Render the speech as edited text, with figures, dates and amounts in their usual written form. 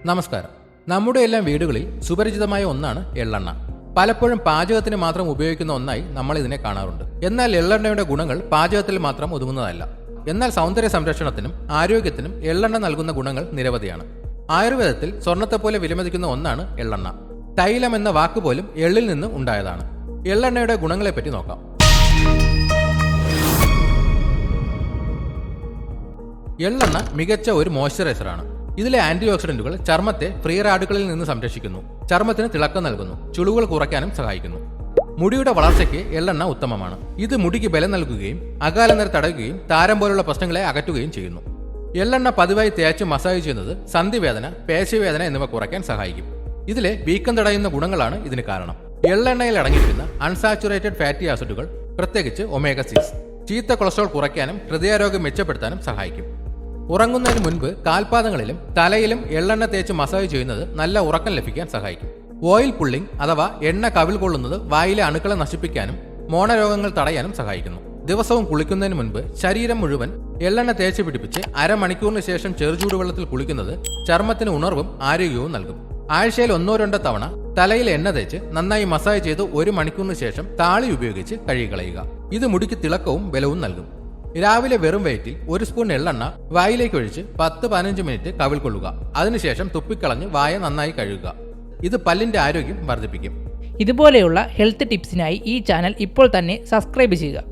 നമസ്കാരം. നമ്മുടെ എല്ലാം വീടുകളിൽ സുപരിചിതമായ ഒന്നാണ് എള്ളെണ്ണ. പലപ്പോഴും പാചകത്തിന് മാത്രം ഉപയോഗിക്കുന്ന ഒന്നായി നമ്മൾ ഇതിനെ കാണാറുണ്ട്. എന്നാൽ എള്ളെണ്ണയുടെ ഗുണങ്ങൾ പാചകത്തിൽ മാത്രം ഒതുങ്ങുന്നതല്ല. എന്നാൽ സൗന്ദര്യ സംരക്ഷണത്തിനും ആരോഗ്യത്തിനും എള്ളെണ്ണ നൽകുന്ന ഗുണങ്ങൾ നിരവധിയാണ്. ആയുർവേദത്തിൽ സ്വർണ്ണത്തെപ്പോലെ വിലമതിക്കുന്ന ഒന്നാണ് എള്ളെണ്ണ. തൈലം എന്ന വാക്ക് പോലും എള്ളിൽ നിന്ന് ഉണ്ടായതാണ്. എള്ളെണ്ണയുടെ ഗുണങ്ങളെപ്പറ്റി നോക്കാം. എള്ളെണ്ണ മികച്ച ഒരു മോയ്സ്ചറൈസറാണ്. ഇതിലെ ആന്റി ഓക്സിഡന്റുകൾ ചർമ്മത്തെ ഫ്രീ റാഡിക്കലിൽ നിന്ന് സംരക്ഷിക്കുന്നു, ചർമ്മത്തിന് തിളക്കം നൽകുന്നു, ചുളിവുകൾ കുറയ്ക്കാനും സഹായിക്കുന്നു. മുടിയുടെ വളർച്ചയ്ക്ക് എള്ളെണ്ണ ഉത്തമമാണ്. ഇത് മുടിക്ക് ബലം നൽകുകയും അകാലനര തടയുകയും താരം പോലുള്ള പ്രശ്നങ്ങളെ അകറ്റുകയും ചെയ്യുന്നു. എള്ളെണ്ണ പതിവായി തേച്ച് മസാജ് ചെയ്യുന്നത് സന്ധിവേദന, പേശിവേദന എന്നിവ കുറയ്ക്കാൻ സഹായിക്കും. ഇതിലെ വീക്കം തടയുന്ന ഗുണങ്ങളാണ് ഇതിന് കാരണം. എള്ളെണ്ണയിൽ അടങ്ങിയിരിക്കുന്ന അൺസാച്ചുറേറ്റഡ് ഫാറ്റി ആസിഡുകൾ, പ്രത്യേകിച്ച് ഒമേഗ-6, ചീത്ത കൊളസ്ട്രോൾ കുറയ്ക്കാനും ഹൃദയാരോഗ്യം മെച്ചപ്പെടുത്താനും സഹായിക്കും. ഉറങ്ങുന്നതിന് മുൻപ് കാൽപാദങ്ങളിലും തലയിലും എള്ളെണ്ണ തേച്ച് മസാജ് ചെയ്യുന്നത് നല്ല ഉറക്കം ലഭിക്കാൻ സഹായിക്കും. ഓയിൽ പുള്ളിംഗ് അഥവാ എണ്ണ കവിൾ കൊള്ളുന്നത് വായിലെ അണുക്കളെ നശിപ്പിക്കാനും മോണരോഗങ്ങൾ തടയാനും സഹായിക്കുന്നു. ദിവസവും കുളിക്കുന്നതിന് മുൻപ് ശരീരം മുഴുവൻ എള്ളെണ്ണ തേച്ച് പിടിപ്പിച്ച് അരമണിക്കൂറിന് ശേഷം ചെറുചൂടുവെള്ളത്തിൽ കുളിക്കുന്നത് ചർമ്മത്തിന് ഉണർവും ആരോഗ്യവും നൽകും. ആഴ്ചയിൽ 1-2 തവണ തലയിൽ എണ്ണ തേച്ച് നന്നായി മസാജ് ചെയ്ത് 1 മണിക്കൂറിന് ശേഷം താളി ഉപയോഗിച്ച് കഴുകിക്കളയുക. ഇത് മുടിക്ക് തിളക്കവും ബലവും നൽകും. രാവിലെ വെറും വയറ്റിൽ 1 സ്പൂൺ എള്ളെണ്ണ വായിലേക്ക് ഒഴിച്ച് 10-15 മിനിറ്റ് കവിൾ കൊള്ളുക. അതിനുശേഷം തുപ്പിക്കളഞ്ഞ് വായ നന്നായി കഴുകുക. ഇത് പല്ലിന്റെ ആരോഗ്യം വർദ്ധിപ്പിക്കും. ഇതുപോലെയുള്ള ഹെൽത്ത് ടിപ്സിനായി ഈ ചാനൽ ഇപ്പോൾ തന്നെ സബ്സ്ക്രൈബ് ചെയ്യുക.